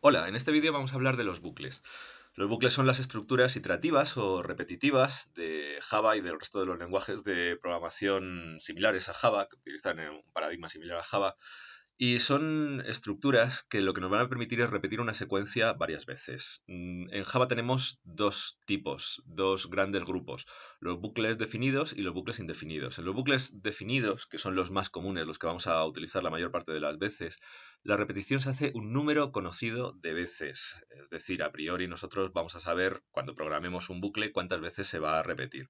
Hola, en este vídeo vamos a hablar de los bucles. Los bucles son las estructuras iterativas o repetitivas de Java y del resto de los lenguajes de programación similares a Java, que utilizan un paradigma similar a Java, y son estructuras que lo que nos van a permitir es repetir una secuencia varias veces. En Java tenemos dos tipos, dos grandes grupos, los bucles definidos y los bucles indefinidos. En los bucles definidos, que son los más comunes, los que vamos a utilizar la mayor parte de las veces, la repetición se hace un número conocido de veces. Es decir, a priori nosotros vamos a saber, cuando programemos un bucle, cuántas veces se va a repetir.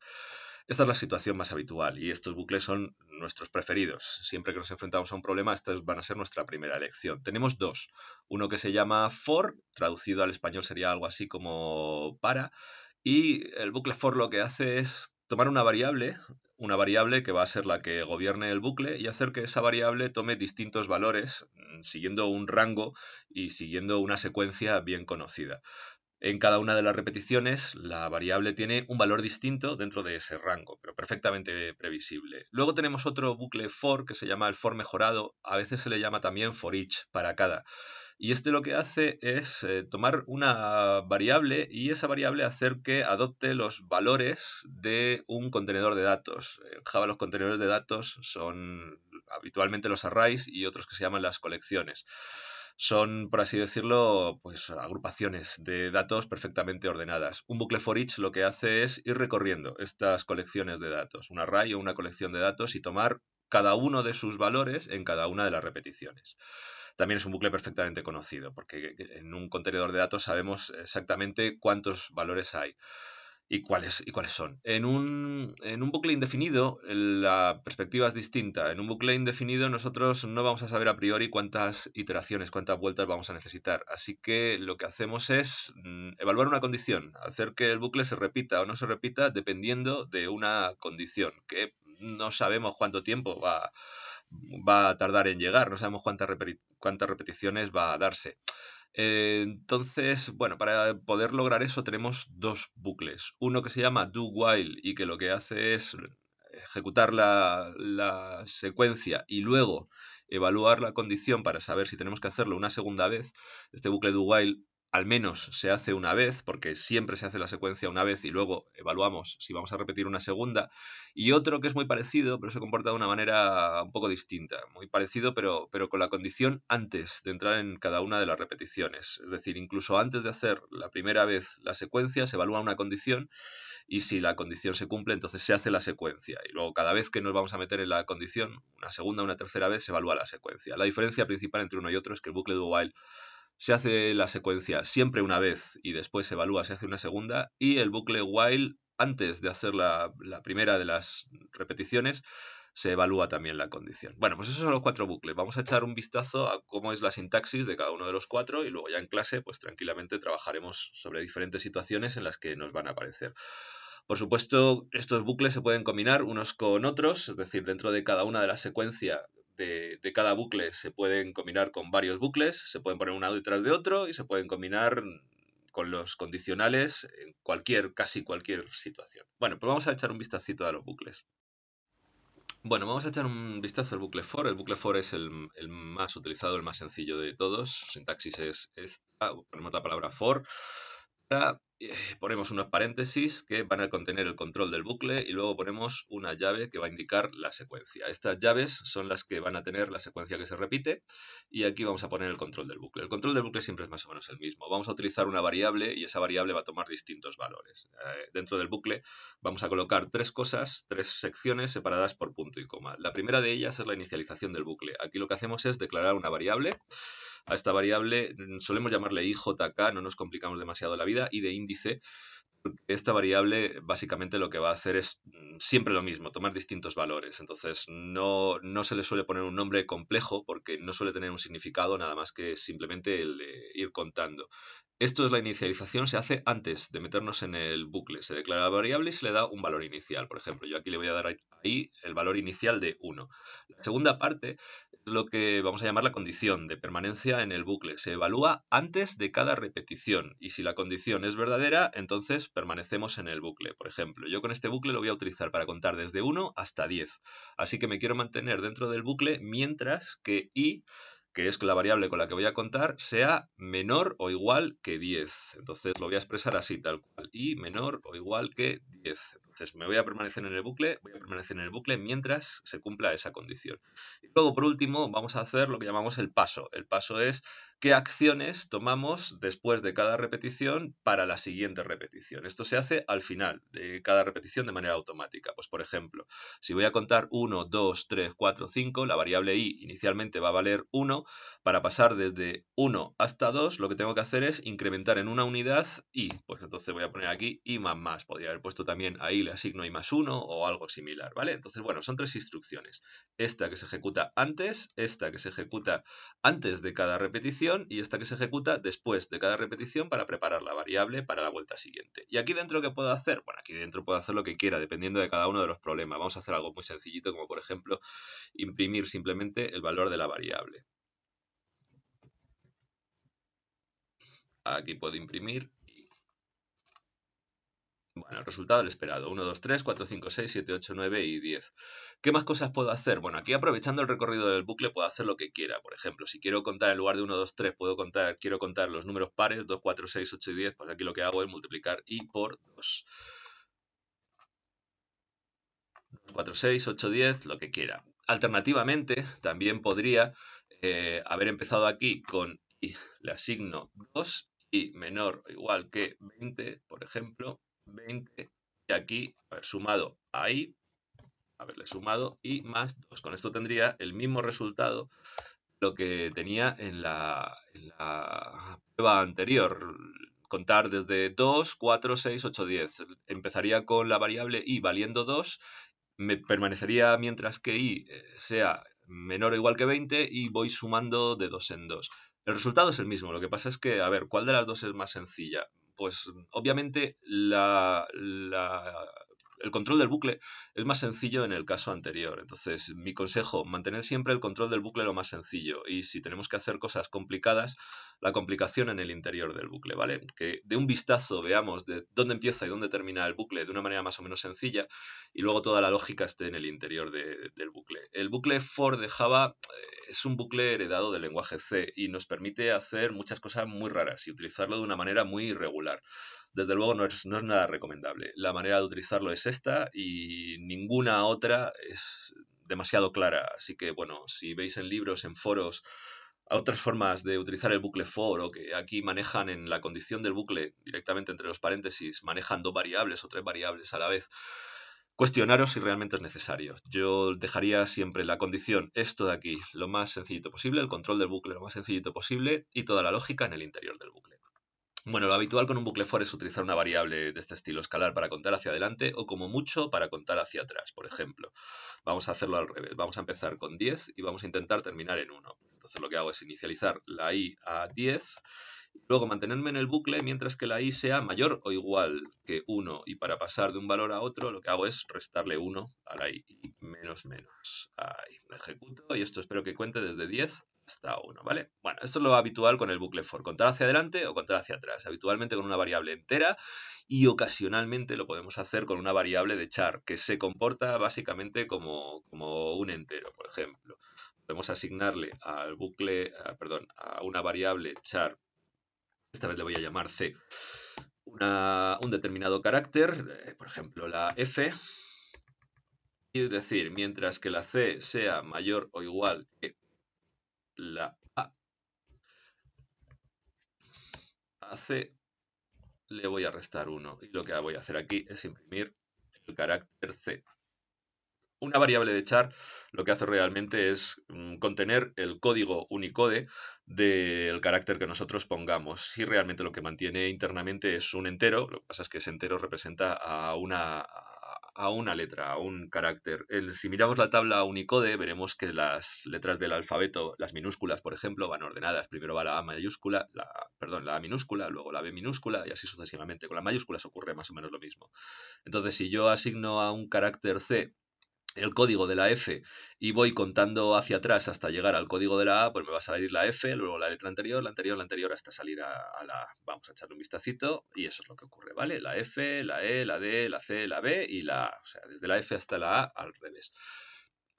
Esta es la situación más habitual y estos bucles son nuestros preferidos. Siempre que nos enfrentamos a un problema, estos van a ser nuestra primera elección. Tenemos dos. Uno que se llama for, traducido al español sería algo así como para, y el bucle for lo que hace es tomar una variable que va a ser la que gobierne el bucle y hacer que esa variable tome distintos valores siguiendo un rango y siguiendo una secuencia bien conocida. En cada una de las repeticiones, la variable tiene un valor distinto dentro de ese rango, pero perfectamente previsible. Luego tenemos otro bucle for que se llama el for mejorado, a veces se le llama también for each para cada. Y este lo que hace es tomar una variable y esa variable hacer que adopte los valores de un contenedor de datos. En Java los contenedores de datos son habitualmente los arrays y otros que se llaman las colecciones. Son, por así decirlo, pues agrupaciones de datos perfectamente ordenadas. Un bucle for each lo que hace es ir recorriendo estas colecciones de datos, un array o una colección de datos y tomar cada uno de sus valores en cada una de las repeticiones. También es un bucle perfectamente conocido, porque en un contenedor de datos sabemos exactamente cuántos valores hay y cuáles son. En un bucle indefinido la perspectiva es distinta. En un bucle indefinido nosotros no vamos a saber a priori cuántas iteraciones, cuántas vueltas vamos a necesitar. Así que lo que hacemos es evaluar una condición, hacer que el bucle se repita o no se repita dependiendo de una condición, que no sabemos cuánto tiempo va a tardar en llegar, no sabemos cuántas repeticiones va a darse. Entonces, bueno, para poder lograr eso tenemos dos bucles. Uno que se llama do while y que lo que hace es ejecutar la secuencia y luego evaluar la condición para saber si tenemos que hacerlo una segunda vez. Este bucle do while al menos se hace una vez, porque siempre se hace la secuencia una vez y luego evaluamos si vamos a repetir una segunda. Y otro que es muy parecido, pero se comporta de una manera un poco distinta. Muy parecido, pero con la condición antes de entrar en cada una de las repeticiones. Es decir, incluso antes de hacer la primera vez la secuencia, se evalúa una condición y si la condición se cumple, entonces se hace la secuencia. Y luego cada vez que nos vamos a meter en la condición, una segunda o una tercera vez, se evalúa la secuencia. La diferencia principal entre uno y otro es que el bucle do while se hace la secuencia siempre una vez y después se evalúa, se hace una segunda, y el bucle while, antes de hacer la primera de las repeticiones, se evalúa también la condición. Bueno, pues esos son los cuatro bucles. Vamos a echar un vistazo a cómo es la sintaxis de cada uno de los cuatro y luego ya en clase, pues tranquilamente trabajaremos sobre diferentes situaciones en las que nos van a aparecer. Por supuesto, estos bucles se pueden combinar unos con otros, es decir, dentro de cada una de las secuencias de cada bucle se pueden combinar con varios bucles, se pueden poner uno detrás de otro y se pueden combinar con los condicionales en casi cualquier situación. Bueno, pues vamos a echar un vistacito a los bucles. Bueno, vamos a echar un vistazo al bucle for. El bucle for es el más utilizado, el más sencillo de todos. Su sintaxis es esta. Ponemos la palabra for. Ahora ponemos unos paréntesis que van a contener el control del bucle y luego ponemos una llave que va a indicar la secuencia. Estas llaves son las que van a tener la secuencia que se repite y aquí vamos a poner el control del bucle. El control del bucle siempre es más o menos el mismo. Vamos a utilizar una variable y esa variable va a tomar distintos valores. Dentro del bucle vamos a colocar tres cosas, tres secciones separadas por punto y coma. La primera de ellas es la inicialización del bucle. Aquí lo que hacemos es declarar una variable. A esta variable solemos llamarle IJK, no nos complicamos demasiado la vida, y de índice. Esta variable básicamente lo que va a hacer es siempre lo mismo, tomar distintos valores. Entonces no se le suele poner un nombre complejo porque no suele tener un significado nada más que simplemente el de ir contando. Esto es la inicialización, se hace antes de meternos en el bucle. Se declara la variable y se le da un valor inicial. Por ejemplo, yo aquí le voy a dar ahí el valor inicial de 1. La segunda parte es lo que vamos a llamar la condición de permanencia en el bucle. Se evalúa antes de cada repetición y si la condición es verdadera, entonces permanecemos en el bucle. Por ejemplo, yo con este bucle lo voy a utilizar para contar desde 1 hasta 10. Así que me quiero mantener dentro del bucle mientras que i que es la variable con la que voy a contar, sea menor o igual que 10. Entonces lo voy a expresar así, tal cual. Y menor o igual que 10. Entonces me voy a permanecer en el bucle, mientras se cumpla esa condición. Y luego, por último, vamos a hacer lo que llamamos el paso. El paso es qué acciones tomamos después de cada repetición para la siguiente repetición. Esto se hace al final de cada repetición de manera automática. Pues, por ejemplo, si voy a contar 1, 2, 3, 4, 5, la variable i inicialmente va a valer 1. Para pasar desde 1 hasta 2, lo que tengo que hacer es incrementar en una unidad i. Pues entonces voy a poner aquí i más más. Podría haber puesto también ahí le asigno i más 1 o algo similar, ¿vale? Entonces, bueno, son 3 instrucciones. Esta que se ejecuta antes, esta que se ejecuta antes de cada repetición y esta que se ejecuta después de cada repetición para preparar la variable para la vuelta siguiente. ¿Y aquí dentro qué puedo hacer? Bueno, aquí dentro puedo hacer lo que quiera, dependiendo de cada uno de los problemas. Vamos a hacer algo muy sencillito, como por ejemplo, imprimir simplemente el valor de la variable. Aquí puedo imprimir. Bueno, el resultado el esperado. 1, 2, 3, 4, 5, 6, 7, 8, 9 y 10. ¿Qué más cosas puedo hacer? Bueno, aquí aprovechando el recorrido del bucle puedo hacer lo que quiera. Por ejemplo, si quiero contar en lugar de 1, 2, 3, quiero contar los números pares, 2, 4, 6, 8 y 10, pues aquí lo que hago es multiplicar i por 2. 2, 4, 6, 8, 10, lo que quiera. Alternativamente, también podría haber empezado aquí con i, le asigno 2 y menor o igual que 20, por ejemplo, 20, y aquí haber sumado a i, haberle sumado i más 2. Con esto tendría el mismo resultado lo que tenía en la prueba anterior. Contar desde 2, 4, 6, 8, 10. Empezaría con la variable i valiendo 2, me permanecería mientras que i sea menor o igual que 20 y voy sumando de 2 en 2. El resultado es el mismo, lo que pasa es que, a ver, ¿cuál de las dos es más sencilla? Pues obviamente el control del bucle es más sencillo en el caso anterior. Entonces, mi consejo, mantener siempre el control del bucle lo más sencillo. Y si tenemos que hacer cosas complicadas, la complicación en el interior del bucle, ¿vale? Que de un vistazo veamos de dónde empieza y dónde termina el bucle de una manera más o menos sencilla y luego toda la lógica esté en el interior del bucle. El bucle for de Java es un bucle heredado del lenguaje C y nos permite hacer muchas cosas muy raras y utilizarlo de una manera muy irregular. Desde luego no es nada recomendable. La manera de utilizarlo es esta y ninguna otra es demasiado clara. Así que, bueno, si veis en libros, en foros, otras formas de utilizar el bucle for o que aquí manejan en la condición del bucle directamente entre los paréntesis, manejan 2 variables o 3 variables a la vez, cuestionaros si realmente es necesario. Yo dejaría siempre la condición, esto de aquí, lo más sencillito posible, el control del bucle lo más sencillito posible y toda la lógica en el interior del bucle. Bueno, lo habitual con un bucle for es utilizar una variable de este estilo escalar para contar hacia adelante o como mucho para contar hacia atrás, por ejemplo. Vamos a hacerlo al revés. Vamos a empezar con 10 y vamos a intentar terminar en 1. Entonces lo que hago es inicializar la i a 10 y luego mantenerme en el bucle mientras que la i sea mayor o igual que 1. Y para pasar de un valor a otro lo que hago es restarle 1 a la i. Y menos menos. Ahí, lo ejecuto y esto espero que cuente desde 10 hasta 1, ¿vale? Bueno, esto es lo habitual con el bucle for, contar hacia adelante o contar hacia atrás, habitualmente con una variable entera y ocasionalmente lo podemos hacer con una variable de char que se comporta básicamente como un entero, por ejemplo. Podemos asignarle al bucle, perdón, a una variable char, esta vez le voy a llamar c, un determinado carácter, por ejemplo la f, y decir, mientras que la c sea mayor o igual que la a c, le voy a restar 1. Y lo que voy a hacer aquí es imprimir el carácter c. Una variable de char lo que hace realmente es contener el código Unicode del carácter que nosotros pongamos. Si realmente lo que mantiene internamente es un entero, lo que pasa es que ese entero representa a una letra, a un carácter. Si miramos la tabla Unicode, veremos que las letras del alfabeto, las minúsculas, por ejemplo, van ordenadas. Primero va la A mayúscula, la A minúscula, luego la B minúscula y así sucesivamente. Con las mayúsculas ocurre más o menos lo mismo. Entonces, si yo asigno a un carácter C el código de la F y voy contando hacia atrás hasta llegar al código de la A, pues me va a salir la F, luego la letra anterior, la anterior, la anterior, hasta salir a la A. Vamos a echarle un vistacito y eso es lo que ocurre, ¿vale? La F, la E, la D, la C, la B y la A. O sea, desde la F hasta la A al revés.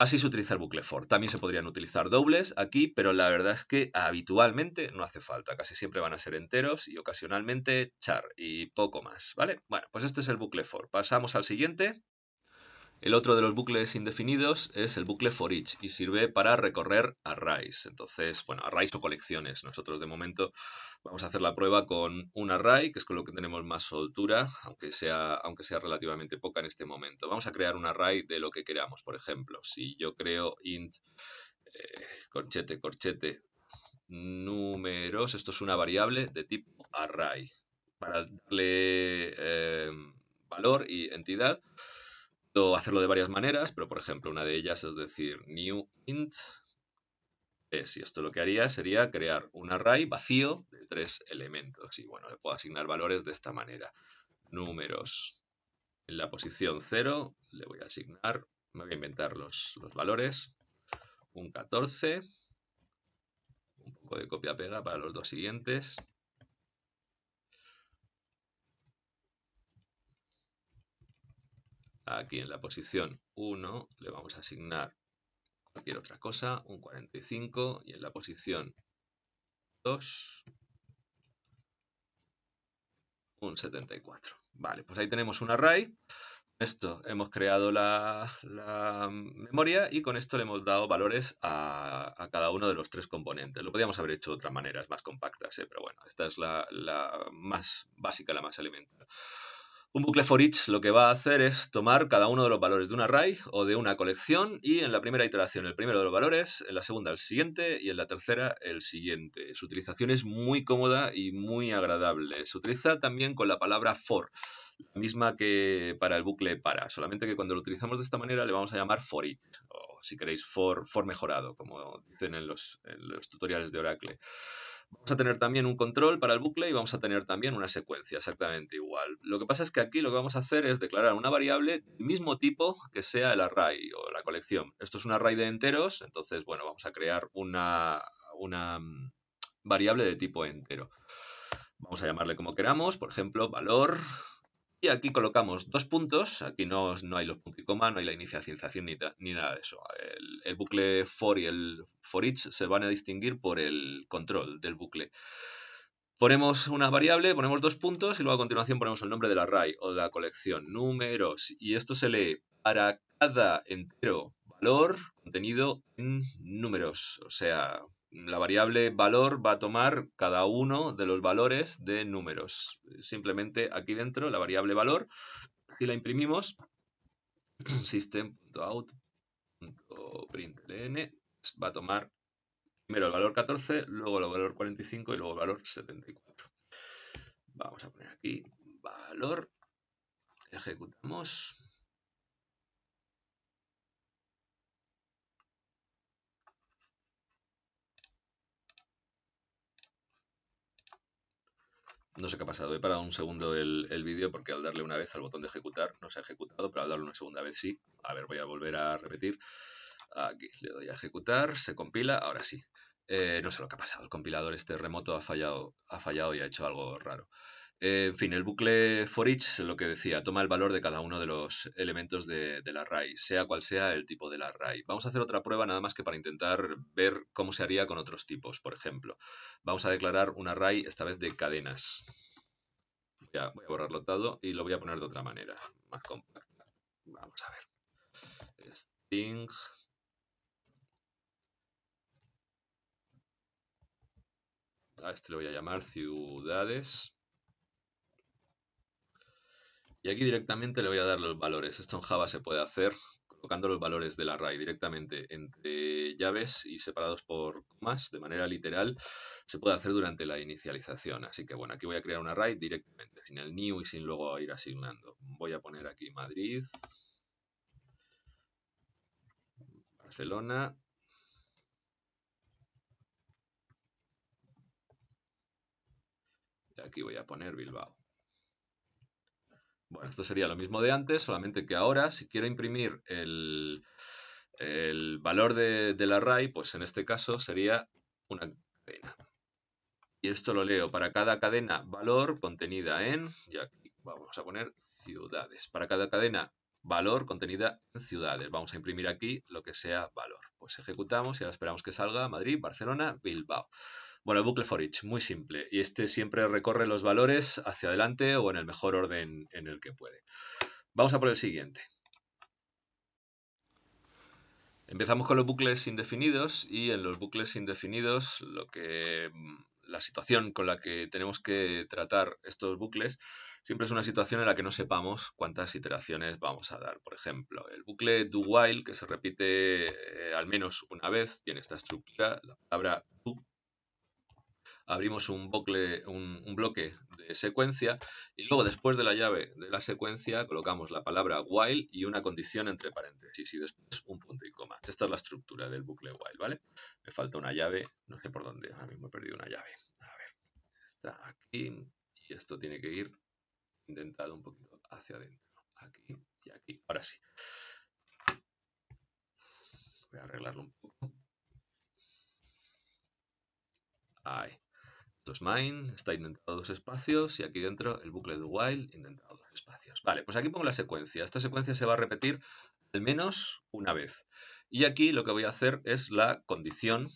Así se utiliza el bucle for. También se podrían utilizar dobles aquí, pero la verdad es que habitualmente no hace falta. Casi siempre van a ser enteros y ocasionalmente char y poco más, ¿vale? Bueno, pues este es el bucle for. Pasamos al siguiente. El otro de los bucles indefinidos es el bucle for each y sirve para recorrer arrays. Entonces, bueno, arrays o colecciones. Nosotros de momento vamos a hacer la prueba con un array, que es con lo que tenemos más soltura, aunque sea relativamente poca en este momento. Vamos a crear un array de lo que queramos. Por ejemplo, si yo creo int corchete números, esto es una variable de tipo array. Para darle valor y entidad, puedo hacerlo de varias maneras, pero por ejemplo una de ellas es decir new int es, y esto lo que haría sería crear un array vacío de 3 elementos. Y bueno, le puedo asignar valores de esta manera. Números en la posición 0, le voy a asignar, me voy a inventar los valores, un 14, un poco de copia-pega para los dos siguientes. Aquí en la posición 1 le vamos a asignar cualquier otra cosa, un 45, y en la posición 2, un 74. Vale, pues ahí tenemos un array. Esto hemos creado la memoria y con esto le hemos dado valores a cada uno de los 3 componentes. Lo podríamos haber hecho de otras maneras más compactas, pero bueno, esta es la más básica, la más elemental. Un bucle for each lo que va a hacer es tomar cada uno de los valores de un array o de una colección y en la primera iteración el primero de los valores, en la segunda el siguiente y en la tercera el siguiente. Su utilización es muy cómoda y muy agradable. Se utiliza también con la palabra for, la misma que para el bucle para, solamente que cuando lo utilizamos de esta manera le vamos a llamar for each, o si queréis for mejorado, como dicen en los tutoriales de Oracle. Vamos a tener también un control para el bucle y vamos a tener también una secuencia exactamente igual. Lo que pasa es que aquí lo que vamos a hacer es declarar una variable del mismo tipo que sea el array o la colección. Esto es un array de enteros, entonces, bueno, vamos a crear una variable de tipo entero. Vamos a llamarle como queramos, por ejemplo, valor. Y aquí colocamos 2 puntos, aquí no hay los puntos y coma, no hay la inicialización ni nada de eso. El bucle for y el for each se van a distinguir por el control del bucle. Ponemos una variable, ponemos 2 puntos y luego a continuación ponemos el nombre del array o de la colección, números, y esto se lee para cada entero valor contenido en números, o sea, la variable valor va a tomar cada uno de los valores de números. Simplemente aquí dentro la variable valor, si la imprimimos, system.out.println va a tomar primero el valor 14, luego el valor 45 y luego el valor 74. Vamos a poner aquí valor, ejecutamos. No sé qué ha pasado, he parado un segundo el vídeo porque al darle una vez al botón de ejecutar no se ha ejecutado, pero al darle una segunda vez sí. A ver, voy a volver a repetir. Aquí le doy a ejecutar, se compila, ahora sí. No sé lo que ha pasado, el compilador este remoto ha fallado y ha hecho algo raro. En fin, el bucle for each, lo que decía, toma el valor de cada uno de los elementos del array, sea cual sea el tipo del array. Vamos a hacer otra prueba nada más que para intentar ver cómo se haría con otros tipos. Por ejemplo, vamos a declarar un array, esta vez de cadenas. Ya, voy a borrarlo todo y lo voy a poner de otra manera, más compacta. Vamos a ver. String. A este le voy a llamar ciudades. Y aquí directamente le voy a dar los valores. Esto en Java se puede hacer colocando los valores del array directamente entre llaves y separados por comas de manera literal. Se puede hacer durante la inicialización. Así que bueno, aquí voy a crear un array directamente, sin el new y sin luego ir asignando. Voy a poner aquí Madrid, Barcelona. Y aquí voy a poner Bilbao. Bueno, esto sería lo mismo de antes, solamente que ahora si quiero imprimir el valor del array, pues en este caso sería una cadena. Y esto lo leo para cada cadena valor contenida en, y aquí vamos a poner ciudades. Para cada cadena valor contenida en ciudades. Vamos a imprimir aquí lo que sea valor. Pues ejecutamos y ahora esperamos que salga Madrid, Barcelona, Bilbao. Bueno, el bucle for each, muy simple. Y este siempre recorre los valores hacia adelante o en el mejor orden en el que puede. Vamos a por el siguiente. Empezamos con los bucles indefinidos y en los bucles indefinidos la situación con la que tenemos que tratar estos bucles siempre es una situación en la que no sepamos cuántas iteraciones vamos a dar. Por ejemplo, el bucle do while, que se repite al menos una vez, tiene esta estructura, la palabra do. Abrimos un bloque de secuencia y luego después de la llave de la secuencia colocamos la palabra while y una condición entre paréntesis y después un punto y coma. Esta es la estructura del bucle while, ¿vale? Me falta una llave, no sé por dónde, ahora mismo he perdido una llave. A ver, está aquí y esto tiene que ir indentado un poquito hacia adentro. Aquí y aquí, ahora sí. Voy a arreglarlo un poco. Ahí. Esto es mine, está indentado dos espacios y aquí dentro el bucle do while indentado dos espacios. Vale, pues aquí pongo la secuencia. Esta secuencia se va a repetir al menos una vez. Y aquí lo que voy a hacer es la condición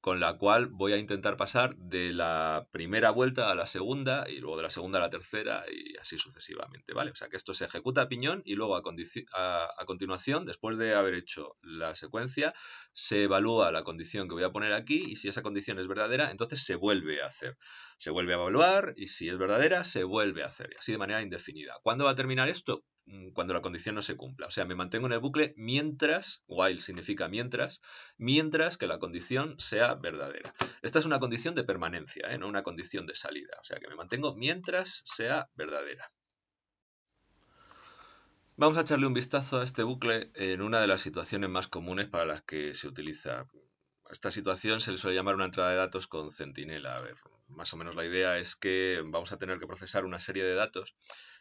con la cual voy a intentar pasar de la primera vuelta a la segunda y luego de la segunda a la tercera y así sucesivamente, ¿vale? O sea que esto se ejecuta a piñón y luego a continuación, después de haber hecho la secuencia, se evalúa la condición que voy a poner aquí y si esa condición es verdadera, entonces se vuelve a hacer. Se vuelve a evaluar y si es verdadera, se vuelve a hacer y así de manera indefinida. ¿Cuándo va a terminar esto? Cuando la condición no se cumpla. O sea, me mantengo en el bucle mientras, while significa mientras que la condición sea verdadera. Esta es una condición de permanencia, no una condición de salida. O sea, que me mantengo mientras sea verdadera. Vamos a echarle un vistazo a este bucle en una de las situaciones más comunes para las que se utiliza. Esta situación se le suele llamar una entrada de datos con centinela. A ver, más o menos la idea es que vamos a tener que procesar una serie de datos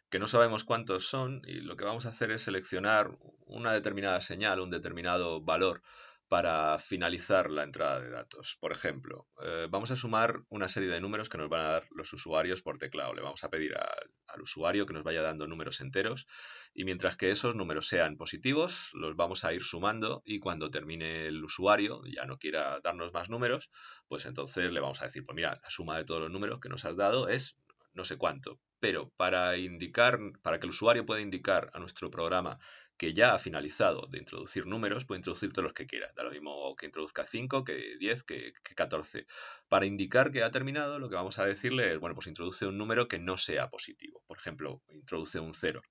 que no sabemos cuántos son y lo que vamos a hacer es seleccionar una determinada señal, un determinado valor para finalizar la entrada de datos. Por ejemplo, vamos a sumar una serie de números que nos van a dar los usuarios por teclado. Le vamos a pedir al usuario que nos vaya dando números enteros y mientras que esos números sean positivos, los vamos a ir sumando y cuando termine el usuario ya no quiera darnos más números, pues entonces le vamos a decir, pues mira, la suma de todos los números que nos has dado es no sé cuánto. Pero para que el usuario pueda indicar a nuestro programa que ya ha finalizado de introducir números, puede introducir todos los que quiera. Da lo mismo que introduzca 5, que 10, que 14. Para indicar que ha terminado, lo que vamos a decirle es, bueno, pues introduce un número que no sea positivo. Por ejemplo, introduce un 0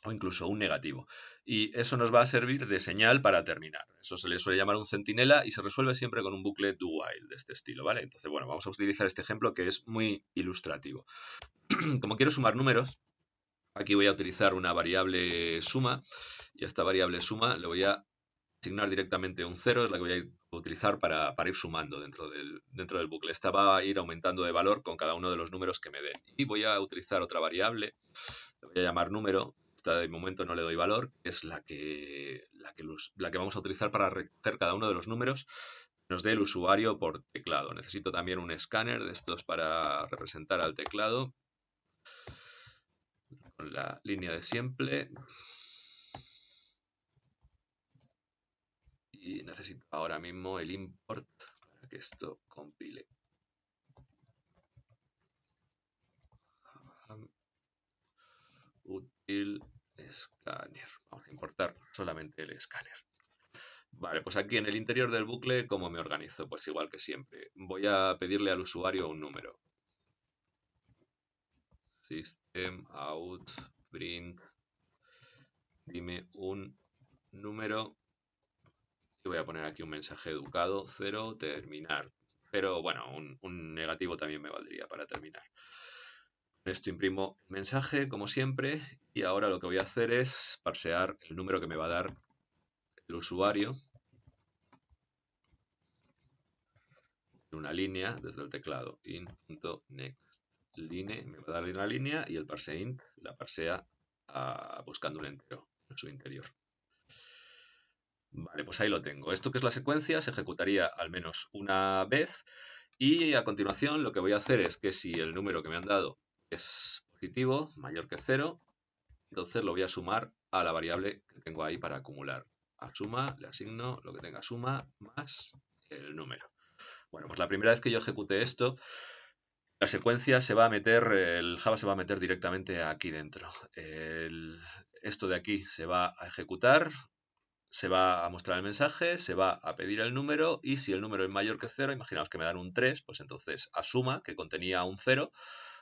o incluso un negativo. Y eso nos va a servir de señal para terminar. Eso se le suele llamar un centinela y se resuelve siempre con un bucle do while de este estilo, ¿vale? Entonces, bueno, vamos a utilizar este ejemplo que es muy ilustrativo. Como quiero sumar números, aquí voy a utilizar una variable suma y a esta variable suma le voy a asignar directamente un 0, es la que voy a utilizar para ir sumando dentro del bucle. Esta va a ir aumentando de valor con cada uno de los números que me den. Y voy a utilizar otra variable, le voy a llamar número. Esta de momento no le doy valor, es la que vamos a utilizar para recoger cada uno de los números que nos dé el usuario por teclado. Necesito también un escáner de estos para representar al teclado con la línea de siempre. Y necesito ahora mismo el import para que esto compile. Util escáner. Vamos a importar solamente el escáner. Vale, pues aquí en el interior del bucle, ¿cómo me organizo? Pues igual que siempre. Voy a pedirle al usuario un número. System out print. Dime un número. Y voy a poner aquí un mensaje educado. 0, terminar. Pero bueno, un negativo también me valdría para terminar. Esto imprimo el mensaje, como siempre, y ahora lo que voy a hacer es parsear el número que me va a dar el usuario en una línea desde el teclado. in.next line me va a dar una línea y el parseInt la parsea buscando un entero en su interior. Vale, pues ahí lo tengo. Esto que es la secuencia se ejecutaría al menos una vez y a continuación lo que voy a hacer es que si el número que me han dado es positivo, mayor que 0, entonces lo voy a sumar a la variable que tengo ahí para acumular. A suma le asigno lo que tenga suma más el número. Bueno, pues la primera vez que yo ejecute esto, la secuencia se va a meter, el Java se va a meter directamente aquí dentro. Esto de aquí se va a ejecutar, se va a mostrar el mensaje, se va a pedir el número y si el número es mayor que 0, imaginaos que me dan un 3, pues entonces a suma, que contenía un 0,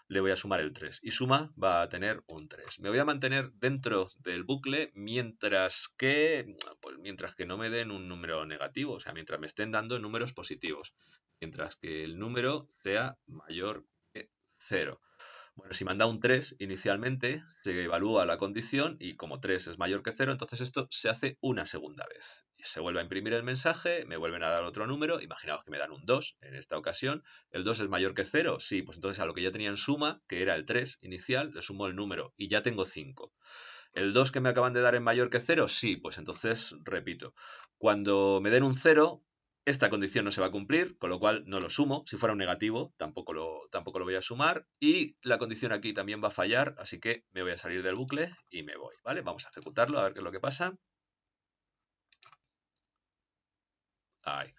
le voy a sumar el 3 y suma va a tener un 3. Me voy a mantener dentro del bucle mientras que no me den un número negativo, o sea, mientras me estén dando números positivos, mientras que el número sea mayor que 0. Bueno, si me han dado un 3 inicialmente, se evalúa la condición y como 3 es mayor que 0, entonces esto se hace una segunda vez. Y se vuelve a imprimir el mensaje, me vuelven a dar otro número, imaginaos que me dan un 2 en esta ocasión. ¿El 2 es mayor que 0? Sí, pues entonces a lo que ya tenía en suma, que era el 3 inicial, le sumo el número y ya tengo 5. ¿El 2 que me acaban de dar es mayor que 0? Sí, pues entonces repito. Cuando me den un 0, esta condición no se va a cumplir, con lo cual no lo sumo. Si fuera un negativo, tampoco lo voy a sumar. Y la condición aquí también va a fallar, así que me voy a salir del bucle y me voy, ¿vale? Vamos a ejecutarlo, a ver qué es lo que pasa. Ahí.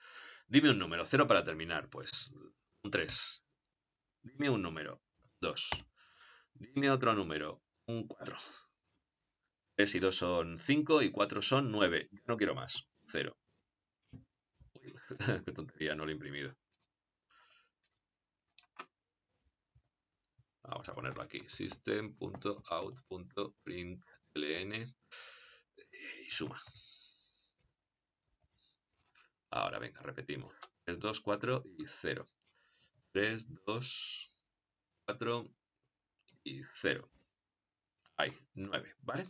Dime un número, 0 para terminar, pues un 3. Dime un número, 2. Dime otro número, un 4. 3 y 2 son 5 y 4 son 9. No quiero más, 0. Qué tontería, no lo he imprimido. Vamos a ponerlo aquí. System.out.println y suma. Ahora, venga, repetimos. 3, 2, 4 y 0. 3, 2, 4 y 0. Ahí, 9, ¿vale?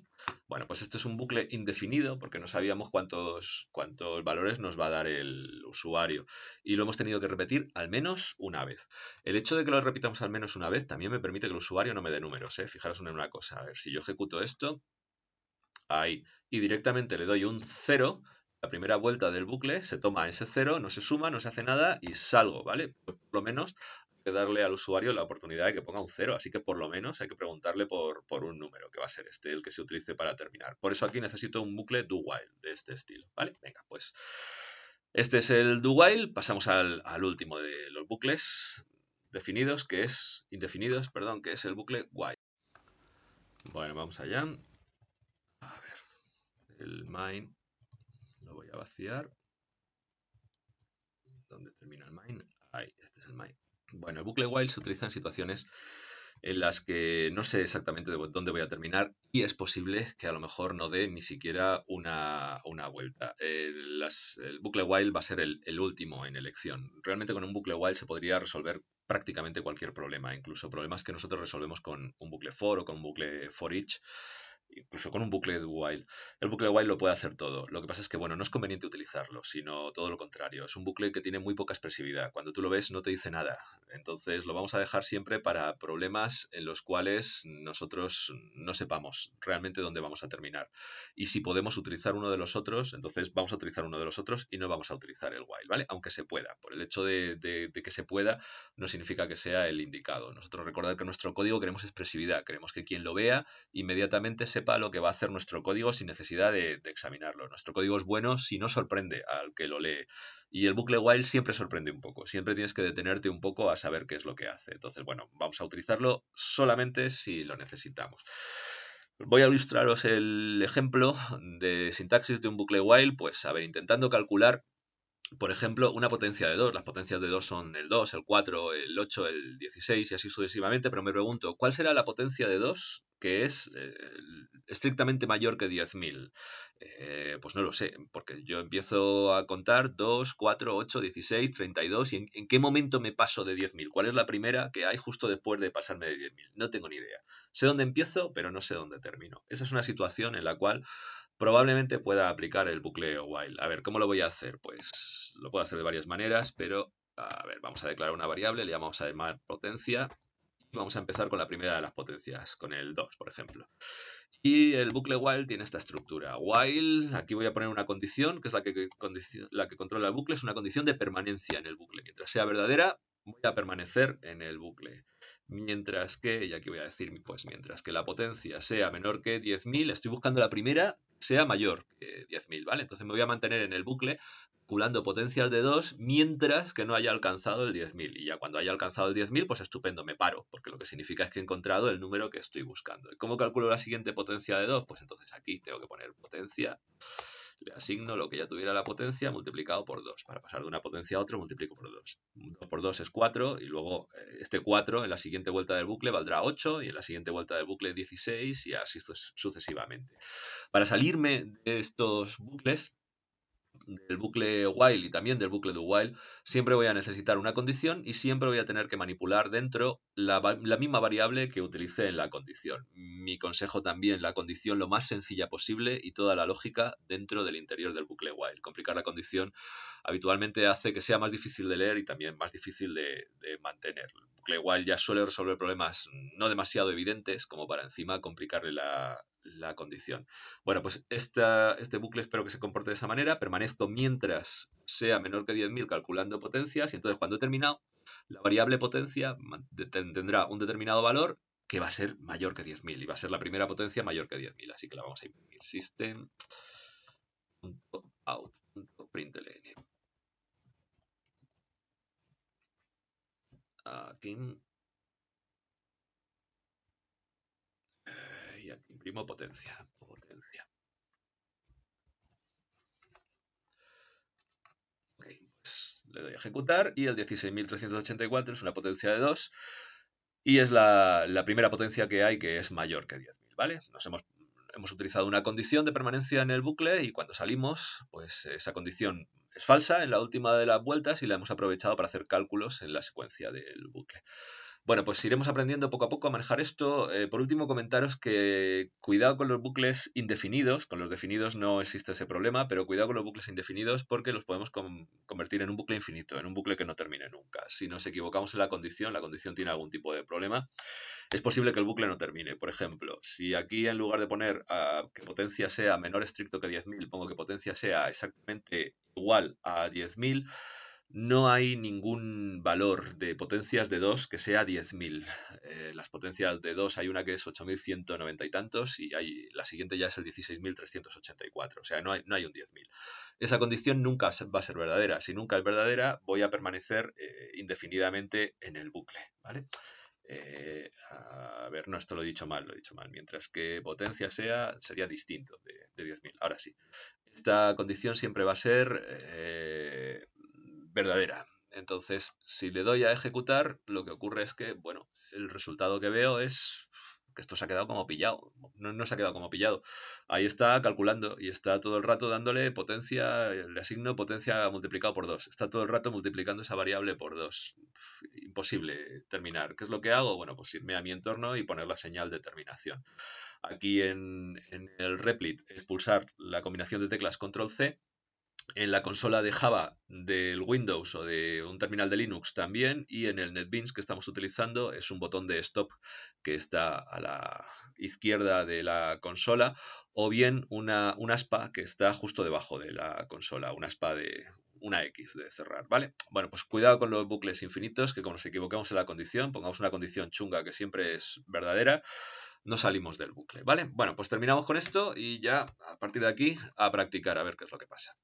Bueno, pues esto es un bucle indefinido porque no sabíamos cuántos valores nos va a dar el usuario y lo hemos tenido que repetir al menos una vez. El hecho de que lo repitamos al menos una vez también me permite que el usuario no me dé números, ¿eh? Fijaros en una cosa, a ver, si yo ejecuto esto, ahí, y directamente le doy un 0, la primera vuelta del bucle se toma ese 0, no se suma, no se hace nada y salgo, ¿vale? Por lo menos que darle al usuario la oportunidad de que ponga un 0, así que por lo menos hay que preguntarle por un número, que va a ser este, el que se utilice para terminar. Por eso aquí necesito un bucle do while de este estilo, ¿vale? Venga, pues este es el do while, pasamos al último de los bucles indefinidos, que es el bucle while. Bueno, vamos allá. A ver, el main lo voy a vaciar. ¿Dónde termina el main? Ahí, este es el main. Bueno, el bucle while se utiliza en situaciones en las que no sé exactamente dónde voy a terminar y es posible que a lo mejor no dé ni siquiera una vuelta. El bucle while va a ser el último en elección. Realmente con un bucle while se podría resolver prácticamente cualquier problema, incluso problemas que nosotros resolvemos con un bucle for o con un bucle for each. Incluso con un bucle do while. El bucle while lo puede hacer todo. Lo que pasa es que, bueno, no es conveniente utilizarlo, sino todo lo contrario. Es un bucle que tiene muy poca expresividad. Cuando tú lo ves no te dice nada. Entonces lo vamos a dejar siempre para problemas en los cuales nosotros no sepamos realmente dónde vamos a terminar. Y si podemos utilizar uno de los otros, entonces vamos a utilizar uno de los otros y no vamos a utilizar el while, ¿vale? Aunque se pueda. Por el hecho de que se pueda no significa que sea el indicado. Nosotros recordad que en nuestro código queremos expresividad. Queremos que quien lo vea inmediatamente sepa lo que va a hacer nuestro código sin necesidad de examinarlo. Nuestro código es bueno si no sorprende al que lo lee. Y el bucle while siempre sorprende un poco. Siempre tienes que detenerte un poco a saber qué es lo que hace. Entonces, bueno, vamos a utilizarlo solamente si lo necesitamos. Voy a ilustraros el ejemplo de sintaxis de un bucle while. Pues, a ver, intentando calcular, por ejemplo, una potencia de 2. Las potencias de 2 son el 2, el 4, el 8, el 16 y así sucesivamente, pero me pregunto, ¿cuál será la potencia de 2 que es estrictamente mayor que 10.000? Pues no lo sé, porque yo empiezo a contar 2, 4, 8, 16, 32 y ¿en qué momento me paso de 10.000? ¿Cuál es la primera que hay justo después de pasarme de 10.000? No tengo ni idea. Sé dónde empiezo, pero no sé dónde termino. Esa es una situación en la cual probablemente pueda aplicar el bucle while. A ver, ¿cómo lo voy a hacer? Pues lo puedo hacer de varias maneras, pero a ver, vamos a declarar una variable, le llamamos a llamar potencia y vamos a empezar con la primera de las potencias, con el 2, por ejemplo. Y el bucle while tiene esta estructura. While, aquí voy a poner una condición, que es la que controla el bucle, es una condición de permanencia en el bucle. Mientras sea verdadera, voy a permanecer en el bucle. mientras que, y aquí voy a decir, pues mientras que la potencia sea menor que 10.000, estoy buscando la primera sea mayor que 10.000, ¿vale? Entonces me voy a mantener en el bucle calculando potencias de 2 mientras que no haya alcanzado el 10.000. Y ya cuando haya alcanzado el 10.000, pues estupendo, me paro, porque lo que significa es que he encontrado el número que estoy buscando. ¿Y cómo calculo la siguiente potencia de 2? Pues entonces aquí tengo que poner potencia, le asigno lo que ya tuviera la potencia multiplicado por 2. Para pasar de una potencia a otra multiplico por 2. 2 por 2 es 4 y luego este 4 en la siguiente vuelta del bucle valdrá 8 y en la siguiente vuelta del bucle 16 y así sucesivamente. Para salirme de estos bucles, del bucle while y también del bucle do while, siempre voy a necesitar una condición y siempre voy a tener que manipular dentro la misma variable que utilicé en la condición. Mi consejo también, la condición lo más sencilla posible y toda la lógica dentro del interior del bucle while. Complicar la condición habitualmente hace que sea más difícil de leer y también más difícil de mantener. El bucle while ya suele resolver problemas no demasiado evidentes como para encima complicarle la condición. Bueno, pues este bucle espero que se comporte de esa manera. Permanezco mientras sea menor que 10.000 calculando potencias y entonces cuando he terminado, la variable potencia tendrá un determinado valor que va a ser mayor que 10.000 y va a ser la primera potencia mayor que 10.000. Así que la vamos a imprimir. System.out.println. Aquí. Y aquí imprimo potencia. Le doy a ejecutar y el 16.384 es una potencia de 2 y es la primera potencia que hay que es mayor que 10.000, ¿vale? Hemos utilizado una condición de permanencia en el bucle y cuando salimos, pues esa condición es falsa en la última de las vueltas y la hemos aprovechado para hacer cálculos en la secuencia del bucle. Bueno, pues iremos aprendiendo poco a poco a manejar esto. Por último, comentaros que cuidado con los bucles indefinidos. Con los definidos no existe ese problema, pero cuidado con los bucles indefinidos porque los podemos convertir en un bucle infinito, en un bucle que no termine nunca. Si nos equivocamos en la condición tiene algún tipo de problema, es posible que el bucle no termine. Por ejemplo, si aquí en lugar de poner que potencia sea menor estricto que 10.000, pongo que potencia sea exactamente igual a 10.000, no hay ningún valor de potencias de 2 que sea 10.000. Las potencias de 2 hay una que es 8.190 y tantos y la siguiente ya es el 16.384. O sea, no hay un 10.000. Esa condición nunca va a ser verdadera. Si nunca es verdadera, voy a permanecer indefinidamente en el bucle, ¿vale? A ver, no, esto lo he dicho mal. Mientras que potencia sería distinto de 10.000. Ahora sí. Esta condición siempre va a ser verdadera. Entonces, si le doy a ejecutar, lo que ocurre es que, bueno, el resultado que veo es que esto se ha quedado como pillado. No se ha quedado como pillado. Ahí está calculando y está todo el rato dándole potencia, le asigno potencia multiplicado por 2. Está todo el rato multiplicando esa variable por 2. Imposible terminar. ¿Qué es lo que hago? Bueno, pues irme a mi entorno y poner la señal de terminación. Aquí en el Replit, pulsar la combinación de teclas Control C. En la consola de Java del Windows o de un terminal de Linux también, y en el NetBeans que estamos utilizando es un botón de stop que está a la izquierda de la consola, o bien una aspa que está justo debajo de la consola, una aspa de una X de cerrar, ¿vale? Bueno, pues cuidado con los bucles infinitos, que como nos equivocamos en la condición, pongamos una condición chunga que siempre es verdadera, no salimos del bucle, ¿vale? Bueno, pues terminamos con esto y ya a partir de aquí a practicar a ver qué es lo que pasa.